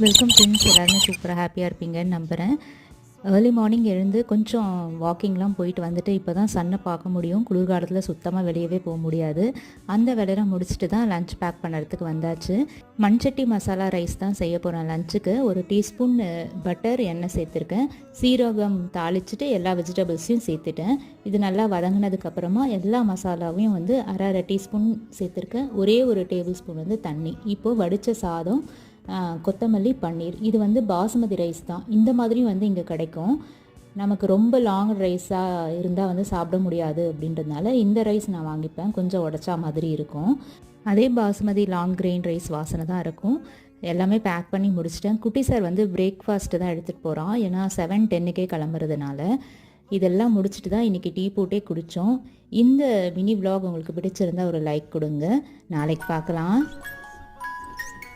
Welcome friends, எல்லாருமே சூப்பராக ஹாப்பியாக இருப்பீங்கன்னு நம்புகிறேன். ஏர்லி மார்னிங் எழுந்து கொஞ்சம் வாக்கிங்லாம் போயிட்டு வந்துட்டு இப்போ தான் சன்னை பார்க்க முடியும். குளிர்காலத்தில் சுத்தமாக வெளியவே போக முடியாது. அந்த வேலையெல்லாம் முடிச்சுட்டு தான் லஞ்ச் பேக் பண்ணுறதுக்கு வந்தாச்சு. மண்சட்டி மசாலா ரைஸ் தான் செய்ய போகிறேன் லஞ்சுக்கு. ஒரு டீஸ்பூன் பட்டர் எண்ணெய் சேர்த்துருக்கேன். சீரகம் தாளிச்சிட்டு எல்லா வெஜிடபிள்ஸையும் சேர்த்துட்டேன். இது நல்லா வதங்கினதுக்கப்புறமா எல்லா மசாலாவையும் வந்து அரை டீஸ்பூன் சேர்த்துருக்கேன். ஒரே ஒரு டேபிள் ஸ்பூன் வந்து தண்ணி. இப்போது வடித்த சாதம், கொத்தமல்லி, பன்னீர். இது வந்து பாசுமதி ரைஸ் தான். இந்த மாதிரியும் வந்து இங்கே கிடைக்கும். நமக்கு ரொம்ப லாங் ரைஸாக இருந்தால் வந்து சாப்பிட முடியாது அப்படின்றதுனால இந்த ரைஸ் நான் வாங்கிப்பேன். கொஞ்சம் உடச்சா மாதிரி இருக்கும். அதே பாசுமதி லாங் கிரெயின் ரைஸ் வாசனை தான் இருக்கும். எல்லாமே பேக் பண்ணி முடிச்சிட்டேன். குட்டி சார் வந்து பிரேக்ஃபாஸ்ட்டு தான் எடுத்துகிட்டு போகிறான். ஏன்னா 7:10க்கே கிளம்புறதுனால. இதெல்லாம் முடிச்சுட்டு தான் இன்றைக்கி டீ போட்டே குடித்தோம். இந்த மினி விலாக் உங்களுக்கு பிடிச்சிருந்தா ஒரு லைக் கொடுங்க. நாளைக்கு பார்க்கலாம்.